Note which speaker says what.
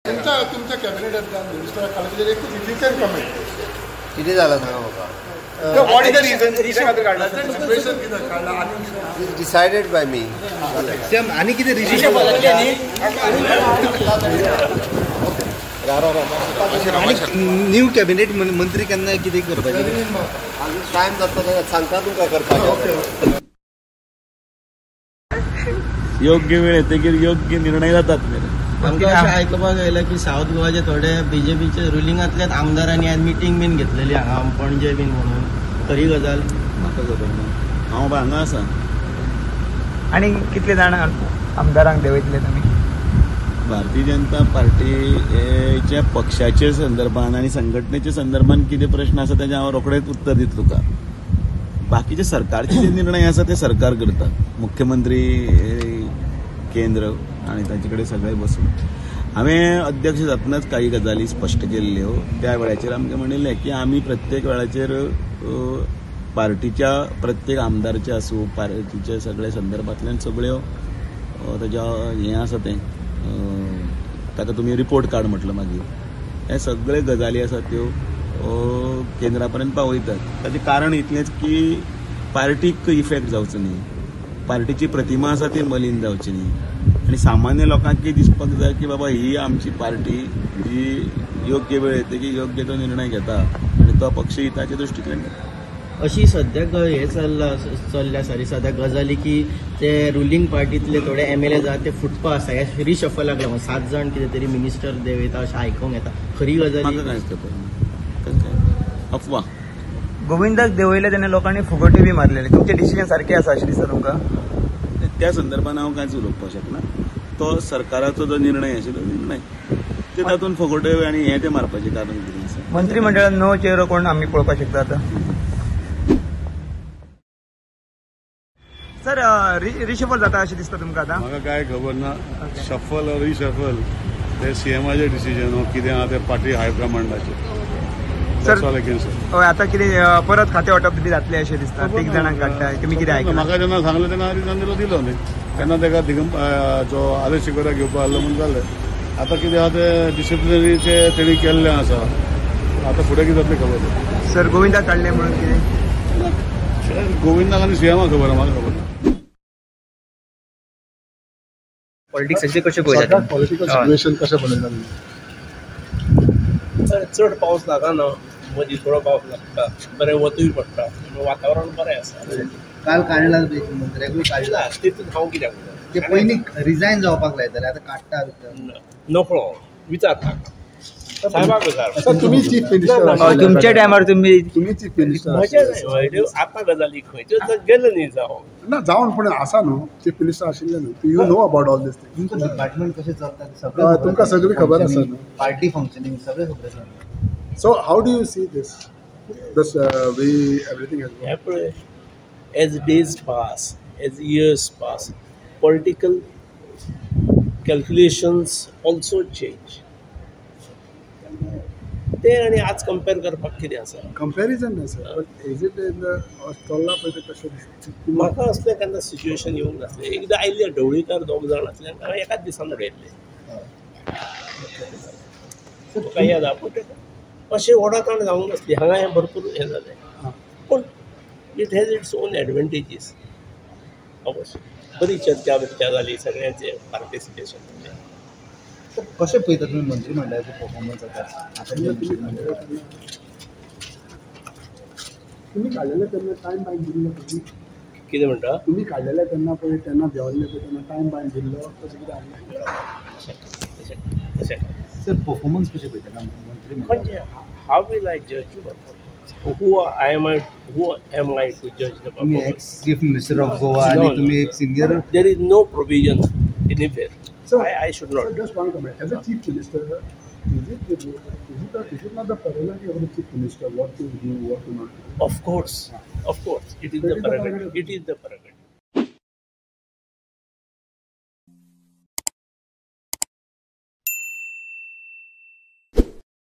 Speaker 1: तुमच्या कॅबिनेटांतल्यान मिनिस्टरा काढलेले एक डिटेल कमेंट
Speaker 2: कितें जालां सांगा म्हाका.
Speaker 1: व्हॉट इज द रिजन खातीर काडला सिच्युएशन कितें काडला आनी
Speaker 2: डिसायडेड बाय मी.
Speaker 3: आनी कितें रिजन न्यू कॅबिनेट मंत्री केन्ना कितें करपाचें
Speaker 2: टायम जाता सांगता तुमकां करपाचें.
Speaker 4: योग्य वेळ येतकीर योग्य निर्णय जातात.
Speaker 5: आमकां अशें आयकपाक येयलां की सावथ गोवाचे थोडे बीजेपीचे रुलिंगांतल्याच आमदारांनी आज मिटींग बीन घेतलेली हांगा पणजे बीन म्हणून खरी गजाल
Speaker 4: म्हाका खबर ना. हांव हांगा आसा.
Speaker 6: आणि कितले जाण आमदारांक देंवयतले तुमी?
Speaker 4: भारतीय जनता पार्टीच्या पक्षाचे संदर्भान आणि संघटनेच्या संदर्भान कितें प्रश्न आसा तेजें हांव रोखडेंच उत्तर दितलो तुका. बाकीचे सरकारचे जे निर्णय आसा ते सरकार करता. मुख्यमंत्री केंद्र आणि तांचे कडेन सगळे बसून हांवें अध्यक्ष जातनाच काही गजाली स्पश्ट केल्ल्यो. त्या वेळाचेर आमकां म्हणिल्लें की आमी प्रत्येक वेळाचेर पार्टीच्या प्रत्येक आमदाराचे आसूं पार्टीच्या सगळ्या संदर्भांतल्यान सगळ्यो ताच्या हें आसा तें ताका तुमी रिपोर्ट कार्ड म्हटलं मागीर हे सगळे गजाली आसात त्यो केंद्रा पर्यंत पावयतात. ताचें कारण इतलेंच की पार्टीक इफेक्ट जावचो न्ही, पार्टीची प्रतिमा आसा ती मलीन जावची न्ही आणि सामान्य लोकांकय दिसपाक जाय की बाबा ही आमची पार्टी जी योग्य वेळ येते की योग्य तो निर्णय घेता आणि तो पक्ष हिताच्या दृश्टींतल्यान घेता.
Speaker 5: अशी सद्याक हे चल्ल्या सारी सद्या गजाली की ते रुलींग पार्टीतले थोडे MLA आहात ते फुटपा आसा हे रिशफलाक लागून 7 जाण कितें तरी मिनिस्टर देंवयता अशें आयकूंक येता. खरी गजाली
Speaker 4: अफवा.
Speaker 6: गोविंदाक देंवयले तेन्ना लोकांनी फुगटी बी मारलेली. तुमचे डिसिजन सारखे आसा अशें दिसता तुमकां?
Speaker 4: त्या संदर्भान हांव कांयच उलोवपाक शकना. तो सरकाराचो जो निर्णय आशिल्लो निर्णय ते तातूंत फुगट्यो आनी हें ते मारपाचें कारण कितें आसा.
Speaker 6: मंत्रिमंडळात नवो चेहरो कोण आमी पळोवपाक शकता आतां? सर रिशफल जाता अशें दिसता तुमकां आतां?
Speaker 7: म्हाका कांय खबर ना. शफल और रिशफल ते सीएमाचें डिसिजन हो कितें आहा ते पार्टी हायकमांडाचें.
Speaker 6: सर हय आतां कितें परत खातें वांटप बी जातलें अशें दिसता. 3 जाणांक काडटा तुमी कितें आयकलां?
Speaker 7: म्हाका जेन्ना सांगलें तेन्ना रिजन दिलो न्ही. तेन्ना ताका जो आदेश शिकोरा घेवपाक आसलो म्हणून जालें. आतां कितें आहा ते डिसिप्लिनरीचे तेणी केल्लें आसा. आतां फुडें कितें जातलें खबर ना.
Speaker 6: सर गोविंदाक काडलें म्हणून कितें?
Speaker 7: गोविंदाक आनी सीएमाक खबर आहा, म्हाका खबर ना.
Speaker 6: पॉलिटिक्साचे कशें पळयता?
Speaker 1: पॉलिटिकल सिच्युएशन कशें पळयता?
Speaker 8: चड पावस लागना, मदीं थोडो पावस लागता, बरें वतूय पडटा, वातावरण बरें आसा.
Speaker 3: काल काडला मंत्र्याकूय काडला.
Speaker 8: तितून हांव कित्याक
Speaker 3: ते पयलीं रिजायन जावपाक लायताले आतां काडटा
Speaker 8: नकळो विचारता साहेबाक विचार.
Speaker 1: तुम्ही चीफ मिनिस्टर
Speaker 6: तुमच्या टायमार तुम्ही
Speaker 1: चीफ मिनिस्टर
Speaker 8: म्हजे आतां गजाली खंयच्यो गेल्यो न्ही जावन
Speaker 1: ना जावन पूण आसा न्हू चीफ मिनिस्टर आशिल्ले न्हू. You know about all this thing.
Speaker 3: तुमचं डिपार्टमेंट कशें चलता सगळें
Speaker 1: तुमकां सगळी खबर आसा न्हू.
Speaker 3: पार्टी फंक्शनिंग सगळें खबर आसा.
Speaker 1: So how do you see this way everything has
Speaker 8: पळय as days pass as years pass political calculations also change. ते आनी आज कंपेर करपाक कितें आसा?
Speaker 1: कंपॅरिजन आसा but is it in the चल्ला पळय ते कशें दिसता?
Speaker 8: म्हाका असलें केन्ना सिच्युएशन येवंक नासलें. एकदां आयिल्ले ढवळीकार 2 जाण आसले हांवें एकाच दिसान उडयल्ले. तुका याद आहा पूण अशें ओडाताण जावंक नासली. हांगा हें भरपूर हें जालें पूण it has its own advantages. अवश्य बरी चर्चा बिर्चा जाली सगळ्यांचें पार्टिसिपेशन.
Speaker 3: कशें पळयता तुमी मंत्रिमंडळाचो परफॉर्मन्स आतां
Speaker 1: तुम्ही काडलेले तेन्ना टायम बायन दिल्लो तुम्ही
Speaker 8: कितें म्हणटा?
Speaker 1: तुम्ही काडलेले तेन्ना पळय तेन्ना देंवल्ले पळय तेन्ना टायम बायन दिल्लो तशें कितें
Speaker 8: तशें
Speaker 3: सर परफॉर्मन्स कशें पळयता मंत्रिमंडळ?
Speaker 8: म्हणजे हाव विल आय जज हू एम आय टू जज द
Speaker 3: तुम्ही
Speaker 8: performance?
Speaker 3: Ex chief minister of Goa आणि तुम्ही एक senior.
Speaker 8: There is no provision anywhere. So I should not.
Speaker 1: So just one comment. As a chief minister, is it not the prerogative of the chief minister what to do, what to not do?
Speaker 8: Of course, it is the prerogative. It is the prerogative.